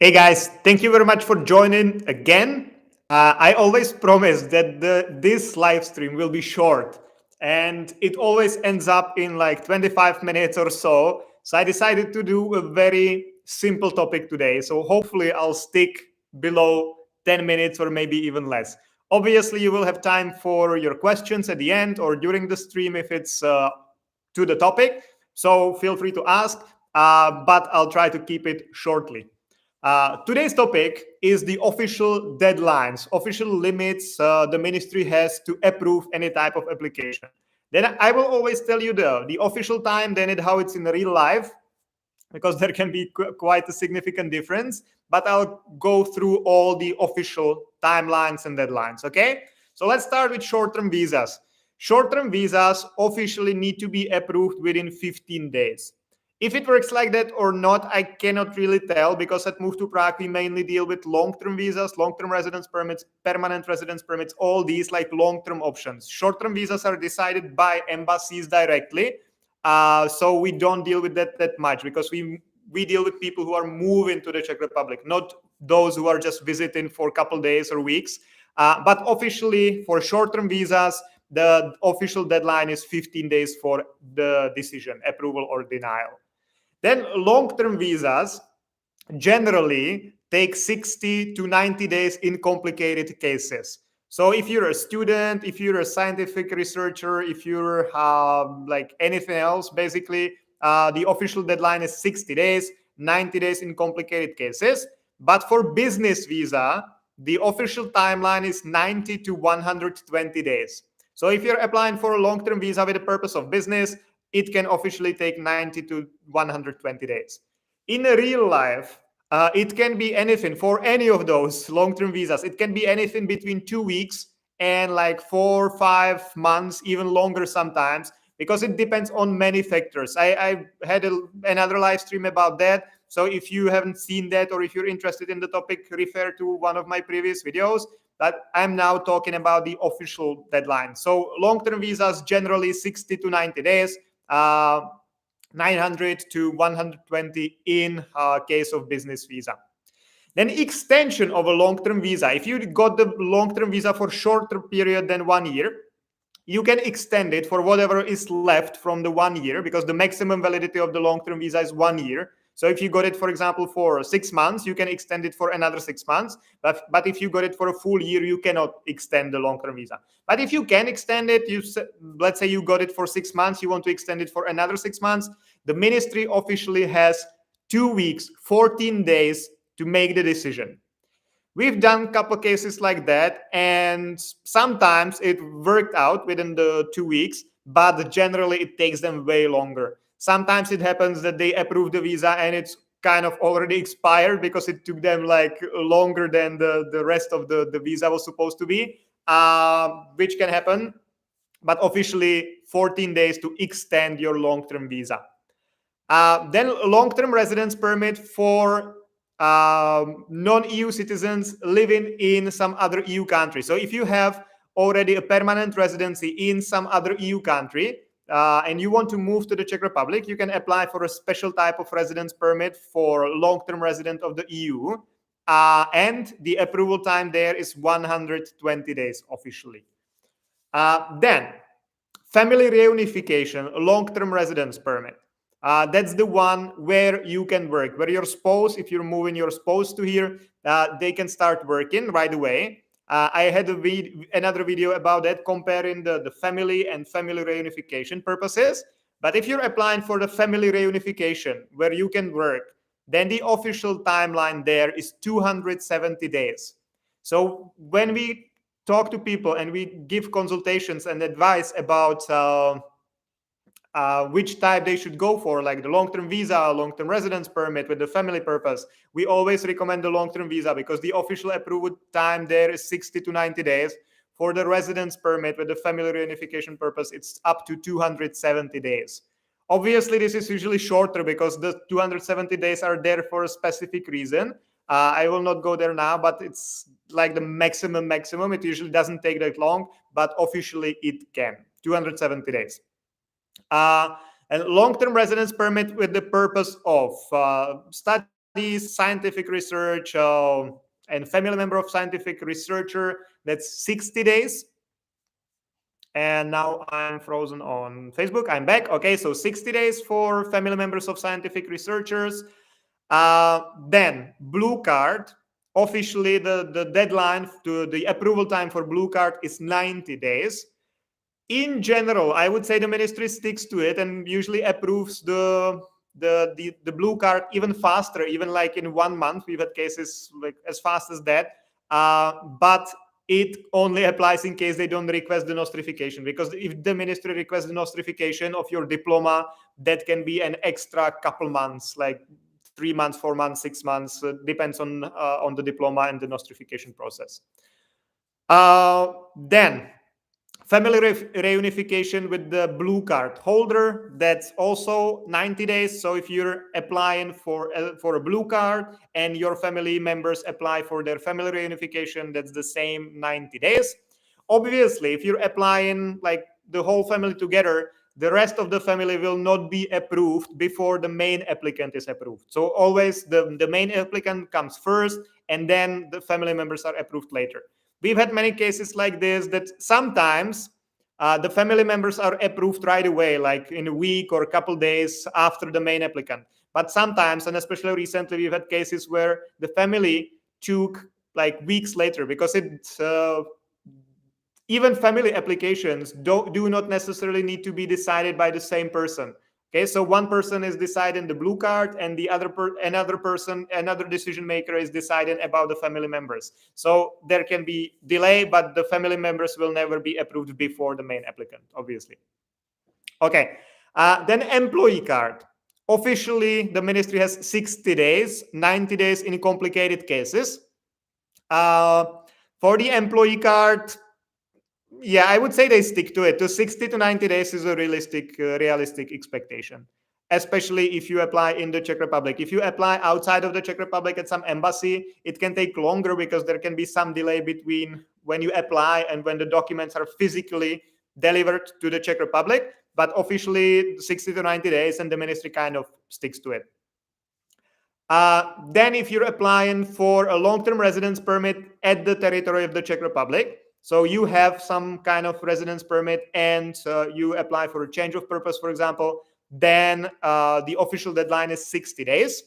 Hey guys, thank you very much for joining again. I always promise that this live stream will be short and it always ends up in like 25 minutes or so. So I decided to do a very simple topic today. So hopefully I'll stick below 10 minutes or maybe even less. Obviously, you will have time for your questions at the end or during the stream if it's to the topic. So feel free to ask, but I'll try to keep it shortly. Today's topic is the official deadlines, official limits the ministry has to approve any type of application. Then I will always tell you the official time, then how it's in real life, because there can be quite a significant difference. But I'll go through all the official timelines and deadlines, okay? So let's start with short-term visas. Short-term visas officially need to be approved within 15 days. If it works like that or not, I cannot really tell, because at Move to Prague, we mainly deal with long-term visas, long-term residence permits, permanent residence permits, all these like long-term options. Short-term visas are decided by embassies directly. So we don't deal with that much, because we deal with people who are moving to the Czech Republic, not those who are just visiting for a couple days or weeks. But officially, for short-term visas, the official deadline is 15 days for the decision, approval or denial. Then long-term visas generally take 60 to 90 days in complicated cases. So if you're a student, if you're a scientific researcher, if you're like anything else, basically, the official deadline is 60 days, 90 days in complicated cases. But for business visa, the official timeline is 90 to 120 days. So if you're applying for a long-term visa with the purpose of business, it can officially take 90 to 120 days. In real life, it can be anything for any of those long-term visas. It can be anything between 2 weeks and like 4 or 5 months, even longer sometimes, because it depends on many factors. I had another live stream about that. So if you haven't seen that, or if you're interested in the topic, refer to one of my previous videos. But I'm now talking about the official deadline. So long-term visas generally 60 to 90 days. 900 to 120 in case of business visa. Then extension of a long-term visa. If you got the long-term visa for shorter period than 1 year, you can extend it for whatever is left from the 1 year, because the maximum validity of the long-term visa is 1 year. So if you got it, for example, for 6 months, you can extend it for another 6 months. But if you got it for a full year, you cannot extend the long-term visa. But if you can extend it, let's say you got it for 6 months, you want to extend it for another 6 months, the ministry officially has 2 weeks, 14 days to make the decision. We've done a couple cases like that, and sometimes it worked out within the 2 weeks, but generally it takes them way longer. Sometimes it happens that they approve the visa and it's kind of already expired, because it took them like longer than the rest of the visa was supposed to be, which can happen. But officially 14 days to extend your long-term visa. Then long-term residence permit for non-EU citizens living in some other EU country. So if you have already a permanent residency in some other EU country, and you want to move to the Czech Republic, you can apply for a special type of residence permit for long-term resident of the EU. And the approval time there is 120 days officially. Then family reunification, long-term residence permit. That's the one where you can work, where your spouse, if you're moving your spouse to here, they can start working right away. I had another video about that, comparing the family and family reunification purposes. But if you're applying for the family reunification, where you can work, then the official timeline there is 270 days. So when we talk to people and we give consultations and advice about which type they should go for, like the long-term visa, long-term residence permit with the family purpose, we always recommend the long-term visa, because the official approval time there is 60 to 90 days. For the residence permit with the family reunification purpose, it's up to 270 days. Obviously, this is usually shorter, because the 270 days are there for a specific reason. I will not go there now, but it's like the maximum. It usually doesn't take that long, but officially it can. 270 days. And long-term residence permit with the purpose of study, scientific research, and family member of scientific researcher, that's 60 days. And now I'm frozen on Facebook. I'm back. Okay, so 60 days for family members of scientific researchers. Then blue card. Officially, the deadline to the approval time for blue card is 90 days. In general, I would say the ministry sticks to it and usually approves the blue card even faster, even like in 1 month. We've had cases like as fast as that. But it only applies in case they don't request the nostrification, because if the ministry requests the nostrification of your diploma, that can be an extra couple months, like 3 months, 4 months, 6 months, depends on the diploma and the nostrification process. Then family reunification with the blue card holder, that's also 90 days. So if you're applying for a blue card and your family members apply for their family reunification, that's the same 90 days. Obviously, if you're applying like the whole family together, the rest of the family will not be approved before the main applicant is approved. So always the main applicant comes first, and then the family members are approved later. We've had many cases like this, that sometimes the family members are approved right away, like in a week or a couple days after the main applicant. But sometimes, and especially recently, we've had cases where the family took like weeks later, because even family applications do not necessarily need to be decided by the same person. Okay, so one person is deciding the blue card, and the another decision maker is deciding about the family members. So there can be delay, but the family members will never be approved before the main applicant, obviously. Okay, then employee card. Officially, the ministry has 60 days, 90 days in complicated cases. For the employee card, yeah, I would say they stick to it. To 60 to 90 days is a realistic expectation, especially if you apply in the Czech Republic. If you apply outside of the Czech Republic at some embassy, it can take longer, because there can be some delay between when you apply and when the documents are physically delivered to the Czech Republic. But officially 60 to 90 days, and the ministry kind of sticks to it. Then if you're applying for a long-term residence permit at the territory of the Czech Republic, so you have some kind of residence permit and you apply for a change of purpose, for example, then the official deadline is 60 days.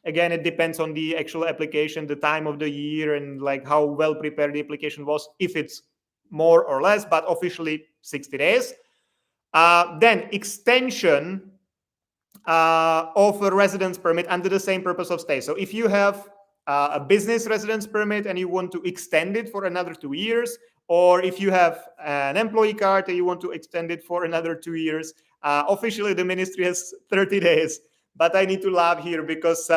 Again, it depends on the actual application, the time of the year, and like how well prepared the application was, if it's more or less, but officially 60 days. Then extension of a residence permit under the same purpose of stay. So if you have a business residence permit and you want to extend it for another 2 years, or if you have an employee card and you want to extend it for another 2 years, officially the ministry has 30 days. But I need to laugh here, because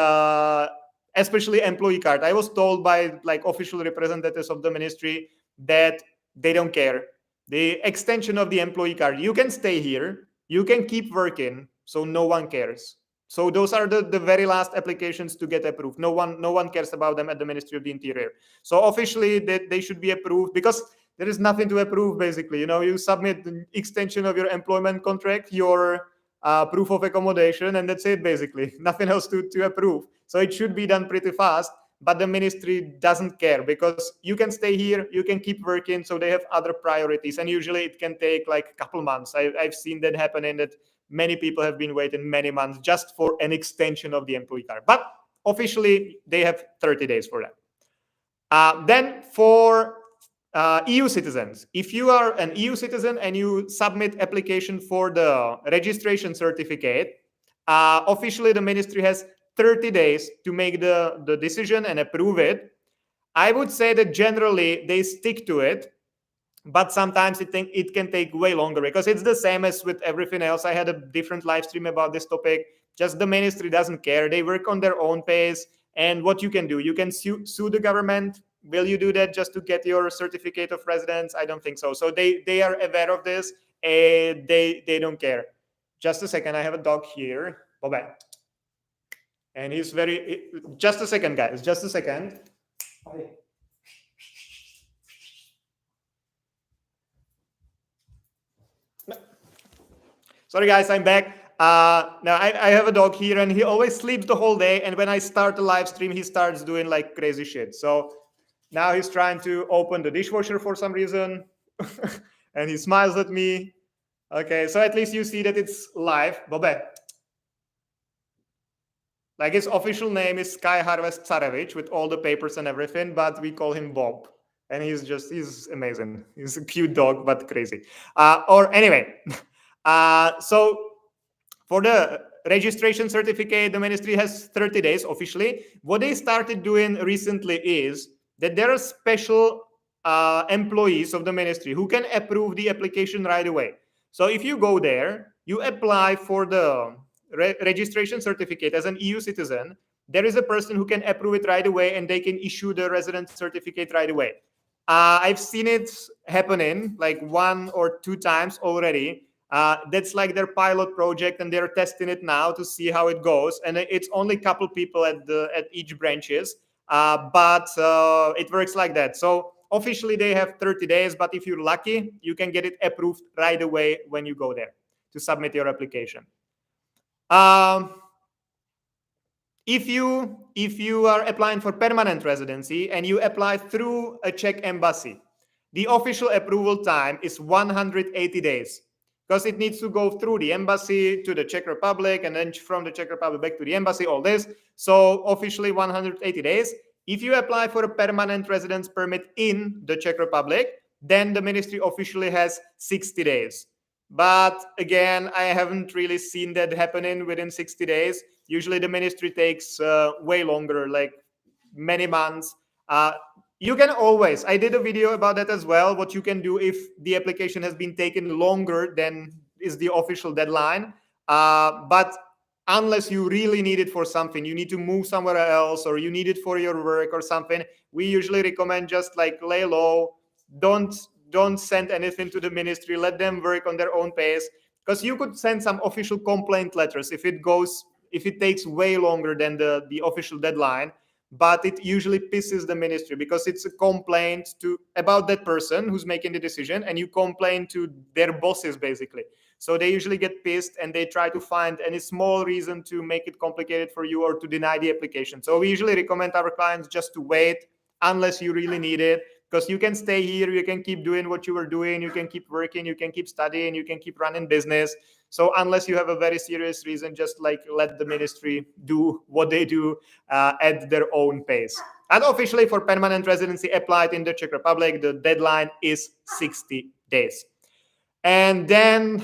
especially employee card, I was told by like official representatives of the ministry that they don't care. The extension of the employee card, you can stay here, you can keep working, so no one cares. So those are the very last applications to get approved. No one cares about them at the Ministry of the Interior. So officially they should be approved, because there is nothing to approve, basically. You submit the extension of your employment contract, your proof of accommodation, and that's it, basically. Nothing else to approve. So it should be done pretty fast, but the ministry doesn't care, because you can stay here, you can keep working, so they have other priorities, and usually it can take like a couple months. I've seen that happening, that many people have been waiting many months just for an extension of the employee card. But officially, they have 30 days for that. Then for EU citizens, if you are an EU citizen and you submit application for the registration certificate, officially the ministry has 30 days to make the decision and approve it. I would say that generally they stick to it, but sometimes it can take way longer, because it's the same as with everything else. I had a different live stream about this topic. Just the ministry doesn't care. They work on their own pace. And what you can do, you can sue the government. Will you do that just to get your certificate of residence? I don't think so. So they are aware of this, and they don't care. Just a second. I have a dog here. Bye-bye. And he's just a second, guys. Just a second. Sorry, guys, I'm back. Now I have a dog here, and he always sleeps the whole day. And when I start the live stream, he starts doing like crazy shit. So now he's trying to open the dishwasher for some reason, and he smiles at me. Okay, so at least you see that it's live. Bobe. Like his official name is Sky Harvest Tsarevich with all the papers and everything, but we call him Bob. And he's amazing. He's a cute dog, but crazy. Or anyway, so for the registration certificate, the ministry has 30 days officially. What they started doing recently is that there are special employees of the ministry who can approve the application right away. So if you go there, you apply for the registration certificate as an EU citizen, there is a person who can approve it right away and they can issue the resident certificate right away. I've seen it happening like 1 or 2 times already. That's like their pilot project, and they're testing it now to see how it goes. And it's only a couple people at each branches, but it works like that. So officially they have 30 days, but if you're lucky, you can get it approved right away when you go there to submit your application. If you are applying for permanent residency and you apply through a Czech embassy, the official approval time is 180 days because it needs to go through the embassy to the Czech Republic and then from the Czech Republic back to the embassy, all this. So officially 180 days. If you apply for a permanent residence permit in the Czech Republic, then the ministry officially has 60 days. But again, I haven't really seen that happening within 60 days. Usually the ministry takes way longer, like many months. You can always, I did a video about that as well, what you can do if the application has been taken longer than is the official deadline. But unless you really need it for something, you need to move somewhere else or you need it for your work or something, we usually recommend just like lay low, don't send anything to the ministry, let them work on their own pace, because you could send some official complaint letters if it takes way longer than the official deadline. But it usually pisses the ministry because it's a complaint about that person who's making the decision, and you complain to their bosses basically. So they usually get pissed and they try to find any small reason to make it complicated for you or to deny the application. So we usually recommend our clients just to wait unless you really need it, because you can stay here, you can keep doing what you were doing, you can keep working, you can keep studying, you can keep running business. So unless you have a very serious reason, just like let the ministry do what they do at their own pace. And officially for permanent residency applied in the Czech Republic, the deadline is 60 days. And then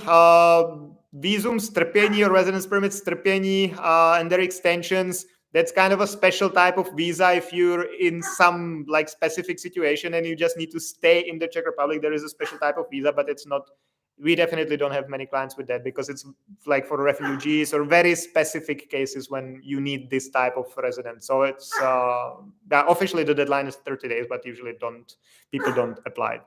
visum strpění or residence permit strpění and their extensions, that's kind of a special type of visa if you're in some like specific situation and you just need to stay in the Czech Republic. There is a special type of visa, but it's not, we definitely don't have many clients with that because it's like for refugees or very specific cases when you need this type of residence. So it's officially the deadline is 30 days, but usually people don't apply.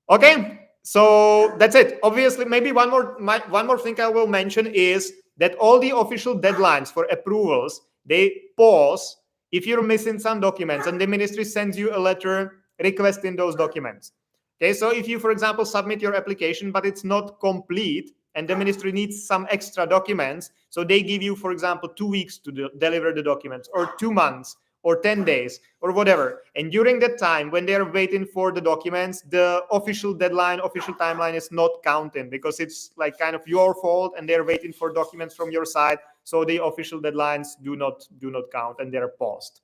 Okay, so that's it. Obviously, maybe one more thing I will mention is that all the official deadlines for approvals, they pause if you're missing some documents and the ministry sends you a letter requesting those documents. Okay, so if you, for example, submit your application, but it's not complete and the ministry needs some extra documents, so they give you, for example, 2 weeks to deliver the documents, or 2 months, or 10 days, or whatever. And during that time, when they're waiting for the documents, the official deadline, official timeline is not counting because it's like kind of your fault and they're waiting for documents from your side. So the official deadlines do not count and they're paused.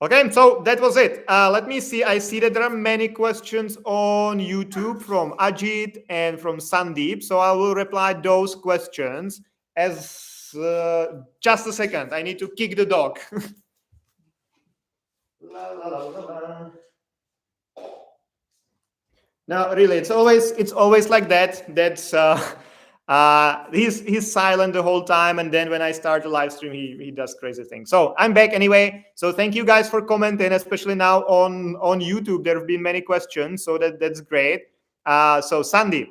Okay, so that was it. Let me see. I see that there are many questions on YouTube from Ajit and from Sandeep. So I will reply those questions as just a second. I need to kick the dog. La, la, la, la, la. No, really, it's always like that. That's he's silent the whole time, and then when I start the live stream, he does crazy things. So I'm back anyway. So thank you guys for commenting, especially now on YouTube. There have been many questions, so that's great. So Sandeep,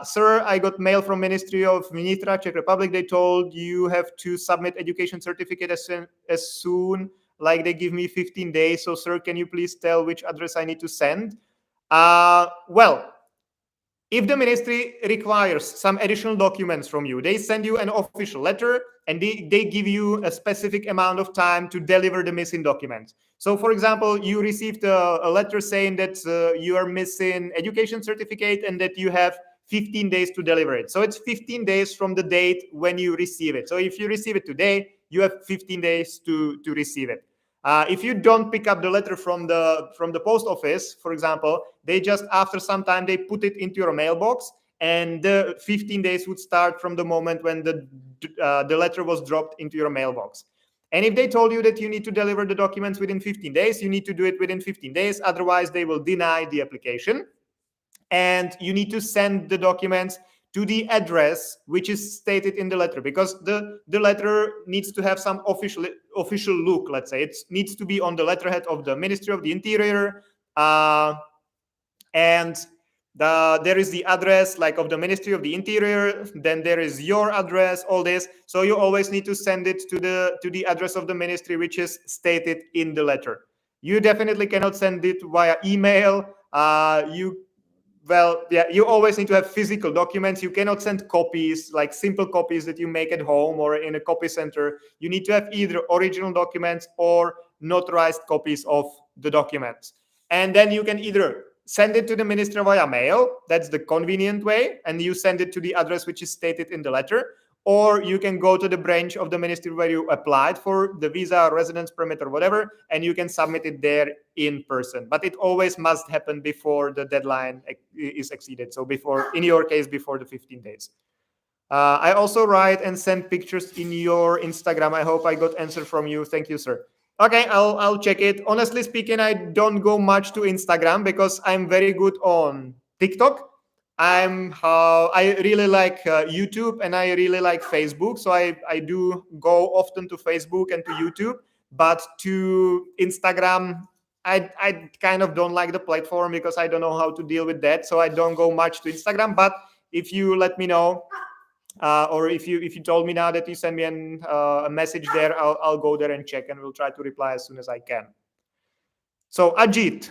sir, I got mail from Ministry of Vnitra, Czech Republic. They told you have to submit education certificate as soon. Like they give me 15 days. So, sir, can you please tell which address I need to send? Well, If the ministry requires some additional documents from you, they send you an official letter and they give you a specific amount of time to deliver the missing documents. So, for example, you received a letter saying that you are missing education certificate and that you have 15 days to deliver it. So it's 15 days from the date when you receive it. So if you receive it today, you have 15 days to receive it. If you don't pick up the letter from the post office, for example, they just after some time they put it into your mailbox, and the 15 days would start from the moment when the letter was dropped into your mailbox. And if they told you that you need to deliver the documents within 15 days, you need to do it within 15 days. Otherwise, they will deny the application. And you need to send the documents to the address which is stated in the letter, because the letter needs to have some official look. Let's say it needs to be on the letterhead of the Ministry of the Interior, and there is the address like of the Ministry of the Interior, then there is your address, all this. So you always need to send it to the address of the ministry which is stated in the letter. You definitely cannot send it via email. You always need to have physical documents. You cannot send copies, like simple copies that you make at home or in a copy center. You need to have either original documents or notarized copies of the documents. And then you can either send it to the ministry via mail. That's the convenient way. And you send it to the address which is stated in the letter. Or you can go to the branch of the ministry where you applied for the visa, residence permit, or whatever, and you can submit it there in person. But it always must happen before the deadline is exceeded. So before, in your case, before the 15 days. I also write and send pictures in your Instagram. I hope I got answer from you. Thank you, sir. Okay, I'll check it. Honestly speaking, I don't go much to Instagram because I'm very good on TikTok. I really like YouTube, and I really like Facebook. So I do go often to Facebook and to YouTube, but to Instagram, I kind of don't like the platform because I don't know how to deal with that. So I don't go much to Instagram. But if you let me know, or if you told me now that you send me a message there, I'll go there and check, and we'll try to reply as soon as I can. So Ajit,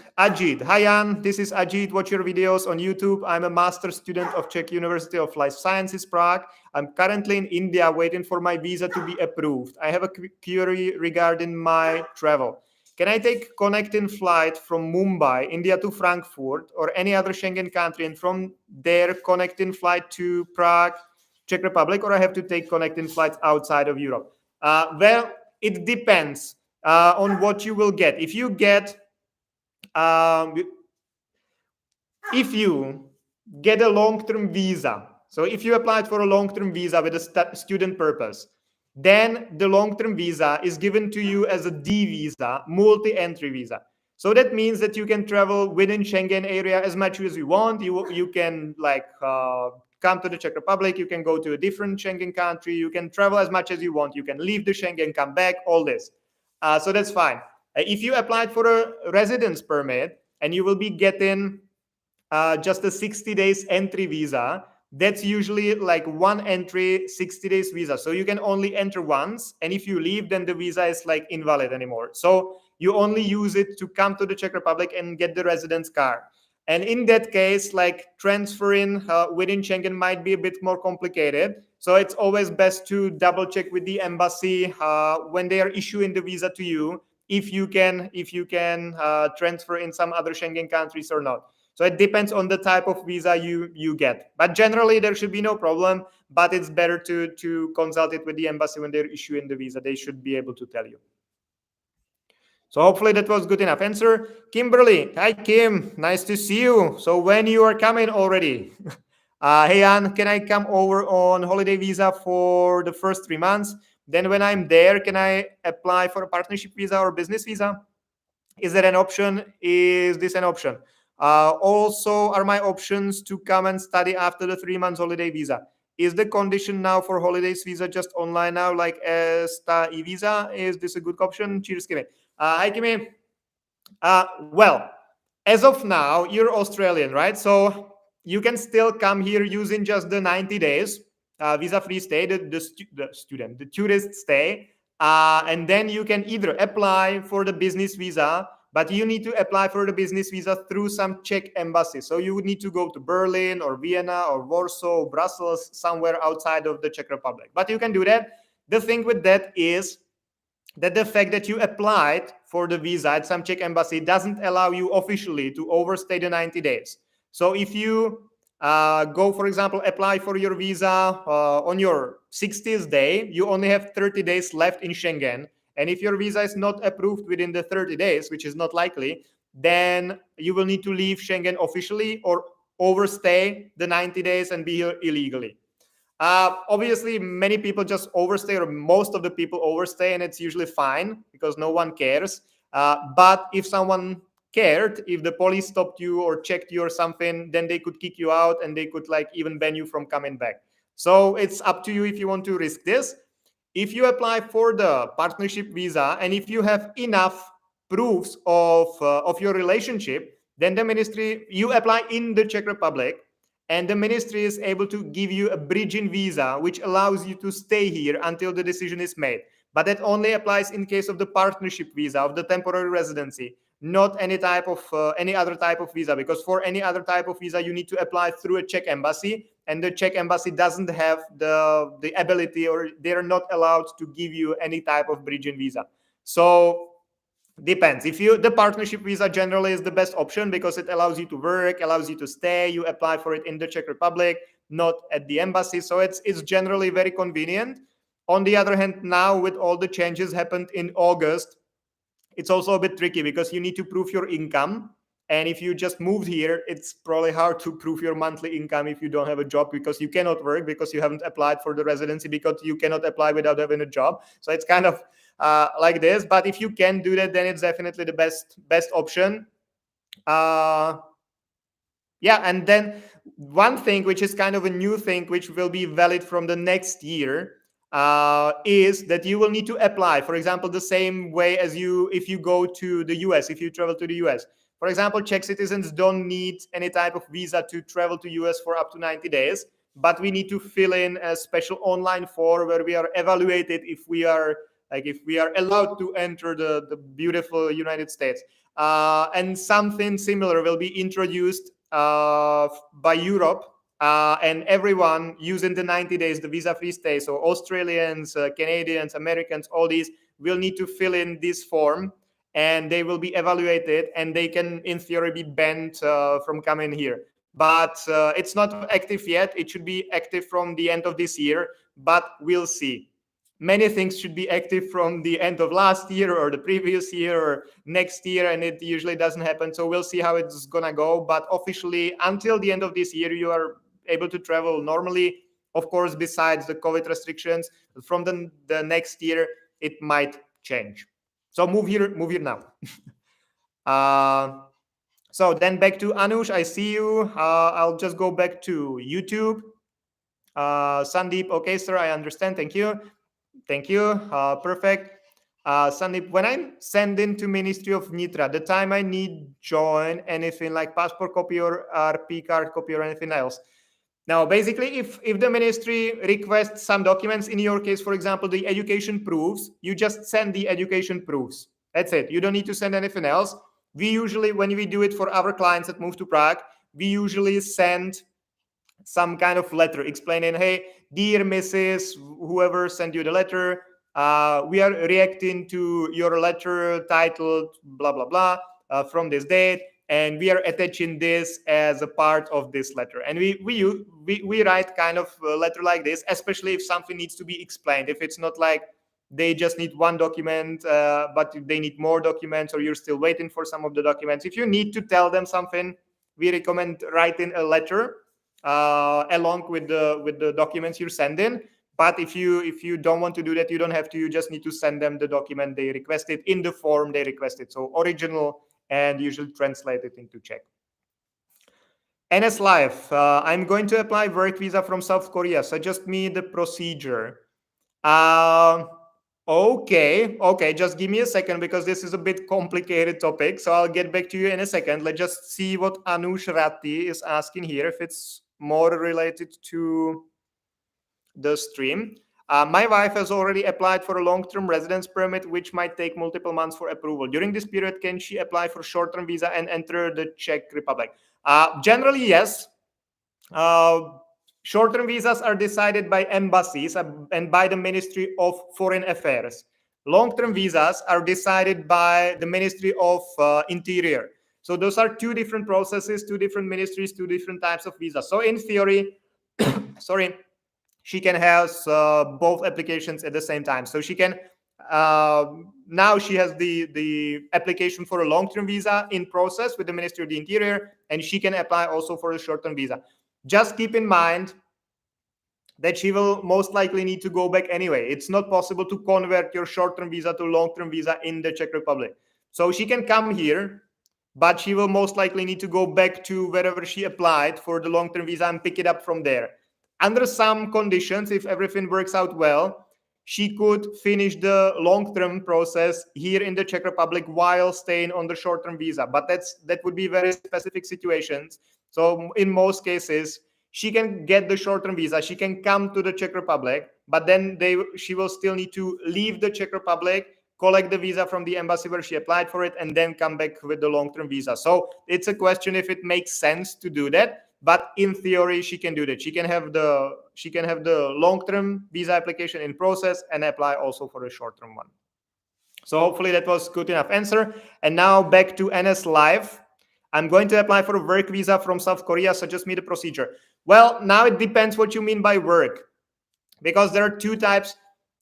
hi Jan, this is Ajit. Watch your videos on YouTube. I'm a master's student of Czech University of Life Sciences, Prague. I'm currently in India waiting for my visa to be approved. I have a query regarding my travel. Can I take connecting flight from Mumbai, India to Frankfurt or any other Schengen country, and from there connecting flight to Prague, Czech Republic, or I have to take connecting flights outside of Europe? Well, it depends on what you will get. If you get a long-term visa, so if you applied for a long-term visa with a student purpose, then the long-term visa is given to you as a D visa, multi-entry visa. So that means that you can travel within Schengen area as much as you want. You can come to the Czech Republic, you can go to a different Schengen country, you can travel as much as you want, you can leave the Schengen, come back, all this. So that's fine. If you applied for a residence permit and you will be getting just a 60 days entry visa, that's usually like one entry, 60 days visa. So you can only enter once. And if you leave, then the visa is like invalid anymore. So you only use it to come to the Czech Republic and get the residence card. And in that case, like transferring within Schengen might be a bit more complicated. So it's always best to double check with the embassy when they are issuing the visa to you, if you can transfer in some other Schengen countries or not. So it depends on the type of visa you get. But generally, there should be no problem. But it's better to consult it with the embassy when they're issuing the visa. They should be able to tell you. So hopefully that was good enough answer. Kimberly, hi Kim, nice to see you. So when you are coming already? Hey Ann, can I come over on holiday visa for the first 3 months? Then when I'm there, can I apply for a partnership visa or business visa? Is that an option? Is this an option? Also, are my options to come and study after the 3 months holiday visa? Is the condition now for holidays visa just online now, like ESTA e-visa? Is this a good option? Cheers, Kimi. Hi, Kimi. Well, as of now, you're Australian, right? So you can still come here using just the 90 days visa-free stay, the tourist stay. And then you can either apply for the business visa but you need to apply for the business visa through some Czech embassy. So you would need to go to Berlin or Vienna or Warsaw, Brussels, somewhere outside of the Czech Republic. But you can do that. The thing with that is that the fact that you applied for the visa at some Czech embassy doesn't allow you officially to overstay the 90 days. So if you go, for example, apply for your visa on your 60th day, you only have 30 days left in Schengen. And if your visa is not approved within the 30 days, which is not likely, then you will need to leave Schengen officially or overstay the 90 days and be here illegally. Obviously, many people just overstay, or most of the people overstay, and it's usually fine because no one cares. But if someone cared, if the police stopped you or checked you or something, then they could kick you out and they could like even ban you from coming back. So it's up to you if you want to risk this. If you apply for the partnership visa and if you have enough proofs of your relationship, then the ministry, you apply in the Czech Republic, and the ministry is able to give you a bridging visa, which allows you to stay here until the decision is made. But that only applies in case of the partnership visa, of the temporary residency, not any other type of visa, because for any other type of visa, you need to apply through a Czech embassy, and the Czech embassy doesn't have the ability, or they're not allowed to give you any type of bridging visa. So depends. The partnership visa generally is the best option because it allows you to work, allows you to stay. You apply for it in the Czech Republic, not at the embassy. So it's generally very convenient. On the other hand, now with all the changes happened in August, it's also a bit tricky because you need to prove your income. And if you just moved here, it's probably hard to prove your monthly income if you don't have a job, because you cannot work because you haven't applied for the residency, because you cannot apply without having a job. So it's kind of like this. But if you can do that, then it's definitely the best option. And then one thing which is kind of a new thing, which will be valid from the next year, is that you will need to apply, for example, the same way as if you go to the US, if you travel to the US. For example, Czech citizens don't need any type of visa to travel to US for up to 90 days, but we need to fill in a special online form where we are evaluated if we are allowed to enter the beautiful United States. And something similar will be introduced by Europe, and everyone using the 90 days, the visa-free stay, so Australians, Canadians, Americans, all these will need to fill in this form, and they will be evaluated, and they can, in theory, be banned from coming here. But it's not active yet. It should be active from the end of this year, but we'll see. Many things should be active from the end of last year or the previous year or next year, and it usually doesn't happen. So we'll see how it's gonna go. But officially, until the end of this year, you are able to travel normally. Of course, besides the COVID restrictions, from the next year, it might change. So move here now. So then back to Anush, I see you. I'll just go back to YouTube. Sandeep, okay, sir, I understand. Thank you. Perfect. Sandeep, when I'm sending to Ministry of Nitra, the time I need join anything like passport copy or RP card copy or anything else. Now, basically, if the ministry requests some documents, in your case, for example, the education proofs, you just send the education proofs. That's it. You don't need to send anything else. We usually, when we do it for our clients that move to Prague, we usually send some kind of letter explaining, hey, dear Mrs. whoever sent you the letter, we are reacting to your letter titled blah, blah, blah from this date, and we are attaching this as a part of this letter. And we write kind of a letter like this, especially if something needs to be explained. If it's not like they just need one document, but they need more documents, or you're still waiting for some of the documents. If you need to tell them something, we recommend writing a letter along with the documents you're sending. But if you don't want to do that, you don't have to. You just need to send them the document they requested in the form they requested. So original, and usually translate it into Czech. NS Life, I'm going to apply work visa from South Korea. Suggest me the procedure. Okay, just give me a second, because this is a bit complicated topic. So I'll get back to you in a second. Let's just see what Anush Ratti is asking here, if it's more related to the stream. My wife has already applied for a long-term residence permit, which might take multiple months for approval. During this period, can she apply for short-term visa and enter the Czech Republic? Generally, yes. Short-term visas are decided by embassies and by the Ministry of Foreign Affairs. Long-term visas are decided by the Ministry of Interior. So those are two different processes, two different ministries, two different types of visas. So in theory, sorry, she can have both applications at the same time. So she can now she has the application for a long-term visa in process with the Ministry of the Interior, and she can apply also for a short-term visa. Just keep in mind that she will most likely need to go back anyway. It's not possible to convert your short-term visa to long-term visa in the Czech Republic. So she can come here, but she will most likely need to go back to wherever she applied for the long-term visa and pick it up from there. Under some conditions, if everything works out well, she could finish the long-term process here in the Czech Republic while staying on the short-term visa. But that would be very specific situations. So in most cases, she can get the short-term visa. She can come to the Czech Republic, but then she will still need to leave the Czech Republic, collect the visa from the embassy where she applied for it, and then come back with the long-term visa. So it's a question if it makes sense to do that. But in theory, she can do that. She can have the long-term visa application in process and apply also for a short-term one. So hopefully that was good enough answer. And now back to NS Live. I'm going to apply for a work visa from South Korea. Suggest me the procedure. Well, now it depends what you mean by work, because there are two types,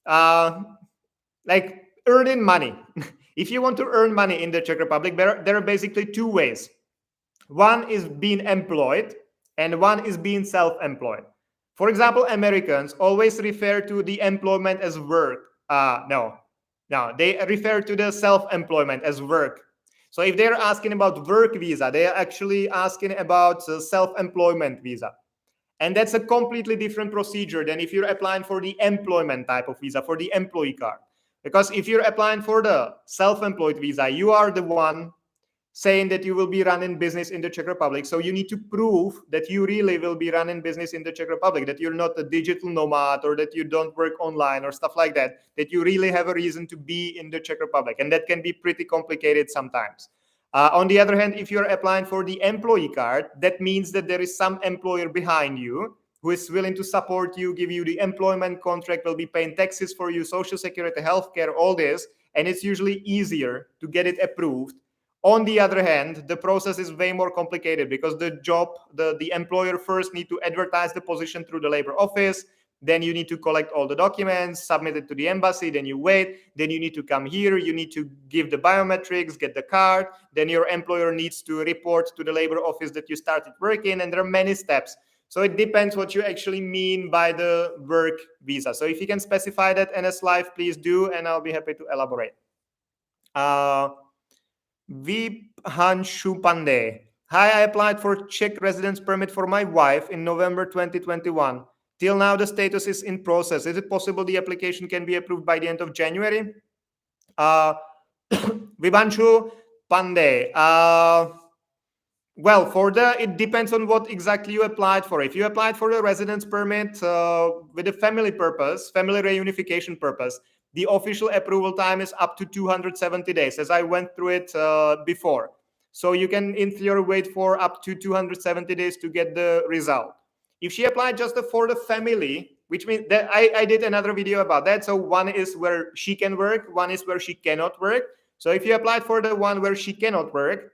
like earning money. If you want to earn money in the Czech Republic, there are basically two ways. One is being employed, and one is being self-employed. For example, Americans always refer to the employment as work. No, they refer to the self-employment as work. So if they're asking about work visa, they are actually asking about self-employment visa. And that's a completely different procedure than if you're applying for the employment type of visa, for the employee card. Because if you're applying for the self-employed visa, you are the one saying that you will be running business in the Czech Republic. So you need to prove that you really will be running business in the Czech Republic, that you're not a digital nomad or that you don't work online or stuff like that, that you really have a reason to be in the Czech Republic. And that can be pretty complicated sometimes. On the other hand, if you're applying for the employee card, that means that there is some employer behind you who is willing to support you, give you the employment contract, will be paying taxes for you, social security, healthcare, all this. And it's usually easier to get it approved. On the other hand, the process is way more complicated because the employer first need to advertise the position through the labor office. Then you need to collect all the documents, submit it to the embassy, then you wait, then you need to come here, you need to give the biometrics, get the card, then your employer needs to report to the labor office that you started working, and there are many steps. So it depends what you actually mean by the work visa. So if you can specify that NS Live, please do, and I'll be happy to elaborate. Vibhanshu Pandey. Hi, I applied for Czech residence permit for my wife in November 2021. Till now, the status is in process. Is it possible the application can be approved by the end of January? Vibhanshu Pandey. Well, it depends on what exactly you applied for. If you applied for a residence permit with a family reunification purpose, the official approval time is up to 270 days, as I went through it before. So you can, in theory, wait for up to 270 days to get the result. If she applied just for the family, which means that I did another video about that. So one is where she can work, one is where she cannot work. So if you applied for the one where she cannot work,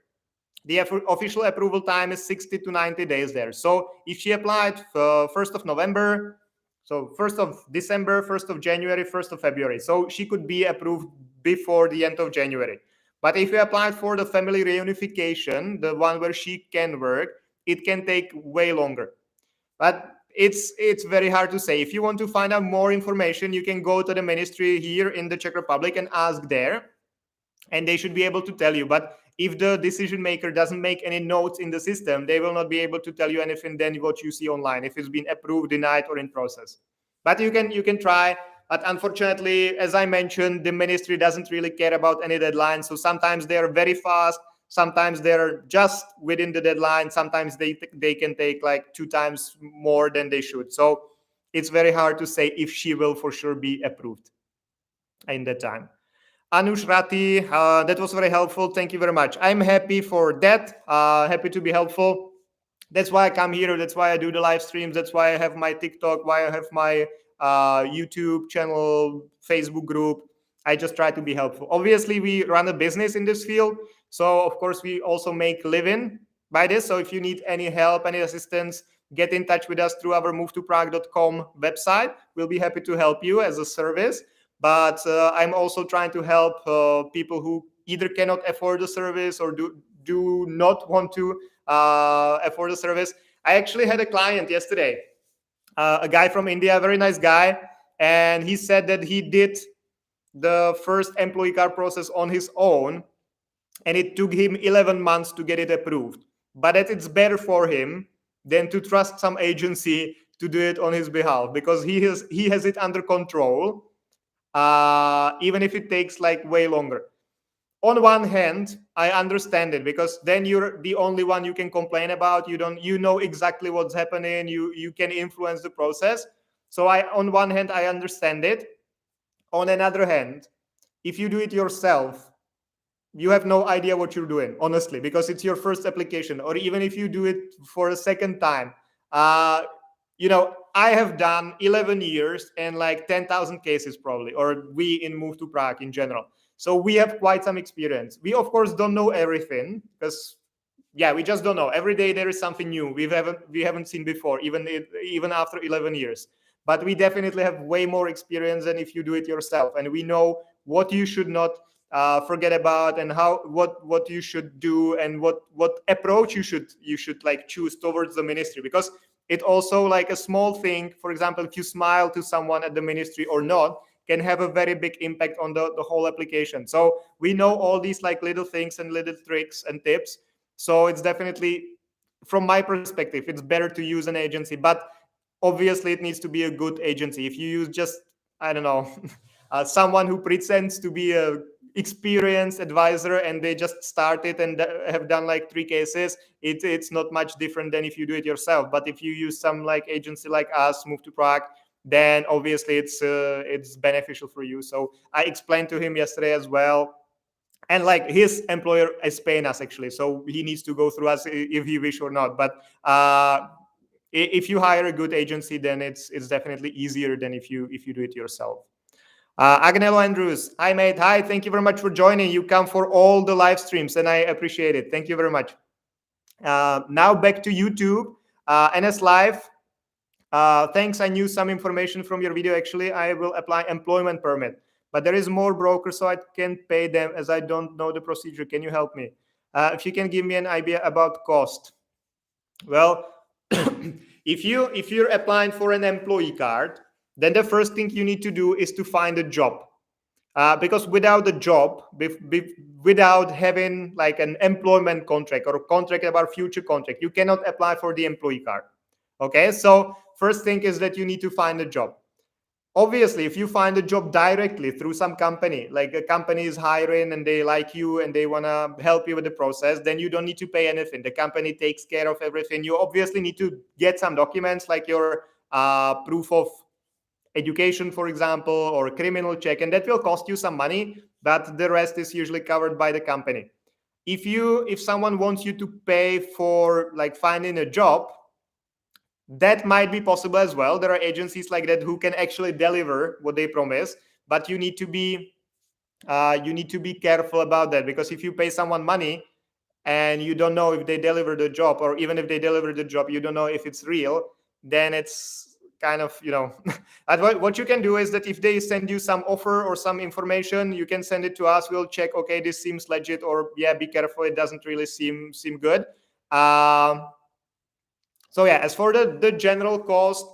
the official approval time is 60 to 90 days there. So if she applied 1st of November, so 1st of December, 1st of January, 1st of February. So she could be approved before the end of January. But if you applied for the family reunification, the one where she can work, it can take way longer. But it's very hard to say. If you want to find out more information, you can go to the ministry here in the Czech Republic and ask there, and they should be able to tell you. But if the decision maker doesn't make any notes in the system, they will not be able to tell you anything than what you see online, if it's been approved, denied, or in process. But you can try. But unfortunately, as I mentioned, the ministry doesn't really care about any deadline. So sometimes they are very fast. Sometimes they're just within the deadline. Sometimes they can take like 2 times more than they should. So it's very hard to say if she will for sure be approved in that time. Anush Rati, that was very helpful. Thank you very much. I'm happy for that. Happy to be helpful. That's why I come here. That's why I do the live streams. That's why I have my TikTok, why I have my YouTube channel, Facebook group. I just try to be helpful. Obviously, we run a business in this field. So, of course, we also make living by this. So, if you need any help, any assistance, get in touch with us through our movetoprague.com website. We'll be happy to help you as a service. But I'm also trying to help people who either cannot afford the service or do not want to afford the service. I actually had a client yesterday, a guy from India, a very nice guy, and he said that he did the first employee card process on his own, and it took him 11 months to get it approved. But that it's better for him than to trust some agency to do it on his behalf, because he has it under control, even if it takes like way longer. On one hand, I understand it, because then you're the only one you can complain about. You know exactly what's happening. You can influence the process. So on one hand, I understand it. On another hand, if you do it yourself, you have no idea what you're doing, honestly, because it's your first application. Or even if you do it for a second time, I have done 11 years and like 10,000 cases probably, or we in Move to Prague in general. So we have quite some experience. We, of course, don't know everything, because, we just don't know. Every day there is something new we haven't seen before, even after 11 years. But we definitely have way more experience than if you do it yourself. And we know what you should not forget about, and what you should do, and what approach you should like choose towards the ministry, because it also, like a small thing, for example, if you smile to someone at the ministry or not, can have a very big impact on the whole application. So we know all these like little things and little tricks and tips. So it's definitely, from my perspective, it's better to use an agency, but obviously it needs to be a good agency. If you use just, I don't know, someone who pretends to be a experienced advisor and they just started and have done like 3 cases, it's not much different than if you do it yourself. But if you use some like agency like us, Move to Prague, then obviously it's beneficial for you. So I explained to him yesterday as well. And like his employer is paying us actually, so he needs to go through us if he wish or not. But if you hire a good agency, then it's definitely easier than if you do it yourself. Agnello Andrews, hi mate, hi, thank you very much for joining. You come for all the live streams and I appreciate it. Thank you very much. Now back to YouTube. NS Live, thanks, I knew some information from your video. Actually, I will apply employment permit, but there is more brokers, so I can't pay them as I don't know the procedure. Can you help me? If you can give me an idea about cost. Well, if you're applying for an employee card, then the first thing you need to do is to find a job. Because without a job, without having like an employment contract or a contract about future contract, you cannot apply for the employee card. Okay, so first thing is that you need to find a job. Obviously, if you find a job directly through some company, like a company is hiring and they like you and they want to help you with the process, then you don't need to pay anything. The company takes care of everything. You obviously need to get some documents like your proof of education, for example, or criminal check, and that will cost you some money, but the rest is usually covered by the company. If someone wants you to pay for like finding a job, that might be possible as well. There are agencies like that who can actually deliver what they promise, but you need to be careful about that, because if you pay someone money and you don't know if they deliver the job, or even if they deliver the job, you don't know if it's real, then it's kind of, what you can do is that if they send you some offer or some information, you can send it to us. We'll check, okay, this seems legit, or be careful, it doesn't really seem good. So as for the general cost,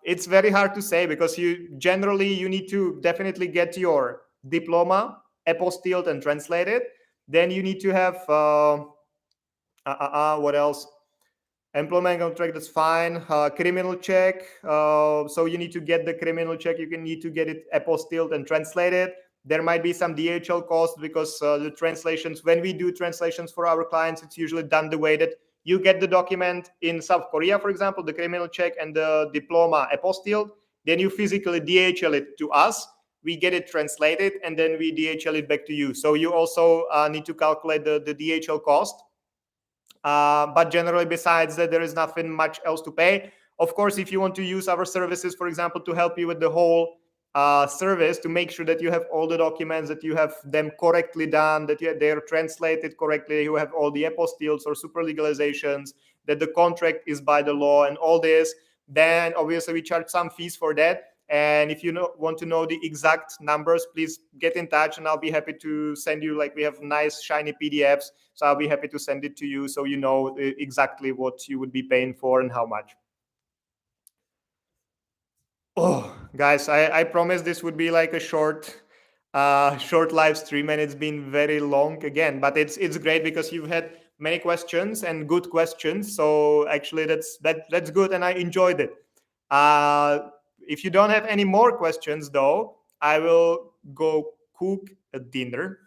it's very hard to say, because you need to definitely get your diploma apostilled and translated. Then you need to have what else? Employment contract, that's fine. Criminal check. So you need to get the criminal check. You need to get it apostilled and translated. There might be some DHL cost, because the translations, when we do translations for our clients, it's usually done the way that You get the document in South Korea, for example, the criminal check and the diploma apostille. Then you physically DHL it to us. We get it translated, and then we DHL it back to you. So you also need to calculate the DHL cost. But generally, besides that, there is nothing much else to pay. Of course, if you want to use our services, for example, to help you with the whole service, to make sure that you have all the documents, that you have them correctly done, that they're translated correctly, you have all the apostilles or super legalizations, that the contract is by the law and all this, then obviously we charge some fees for that. And if you want to know the exact numbers, please get in touch and I'll be happy to send you, like we have nice shiny PDFs. So I'll be happy to send it to you so you know exactly what you would be paying for and how much. Oh, guys, I promised this would be like a short live stream, and it's been very long again, but it's great because you've had many questions and good questions. So actually that's good, and I enjoyed it. If you don't have any more questions, though, I will go cook a dinner,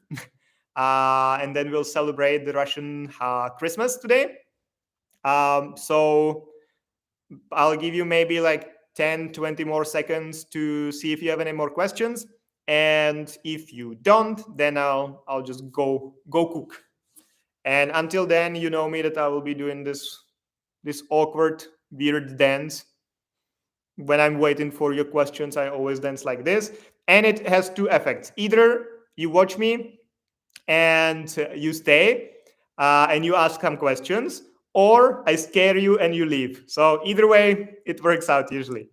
and then we'll celebrate the Russian Christmas today. So I'll give you maybe like 10-20 more seconds to see if you have any more questions. And if you don't, then I'll just go cook. And until then, you know me that I will be doing this awkward, weird dance. When I'm waiting for your questions, I always dance like this. And it has two effects. Either you watch me and you stay and you ask some questions, or I scare you and you leave. So either way, it works out usually.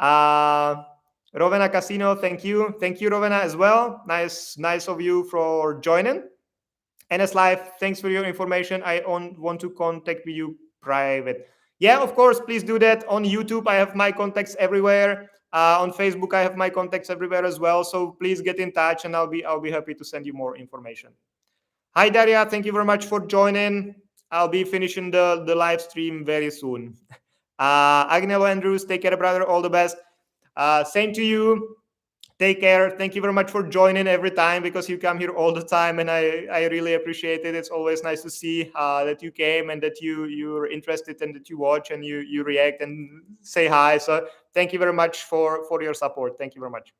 Rovena Casino, thank you. Thank you, Rovena, as well. Nice of you for joining. NS Live, thanks for your information. I want to contact with you private. Yeah, of course, please do that. On YouTube, I have my contacts everywhere. On Facebook, I have my contacts everywhere as well. So please get in touch, and I'll be happy to send you more information. Hi, Daria. Thank you very much for joining. I'll be finishing the live stream very soon. Agnello Andrews, take care, brother. All the best. Same to you. Take care. Thank you very much for joining every time, because you come here all the time, and I really appreciate it. It's always nice to see that you came and that you're interested and that you watch and you react and say hi. So thank you very much for your support. Thank you very much.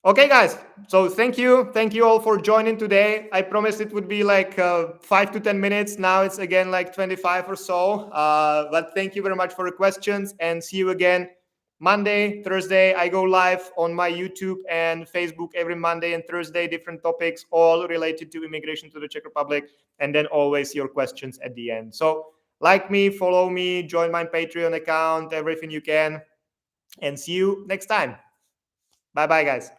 Okay, guys. So thank you all for joining today. I promised it would be like 5 to 10 minutes. Now it's again like 25 or so. But thank you very much for the questions, and see you again Monday, Thursday. I go live on my YouTube and Facebook every Monday and Thursday, different topics, all related to immigration to the Czech Republic, and then always your questions at the end. So like me, follow me, join my Patreon account, everything you can, and see you next time. Bye-bye, guys.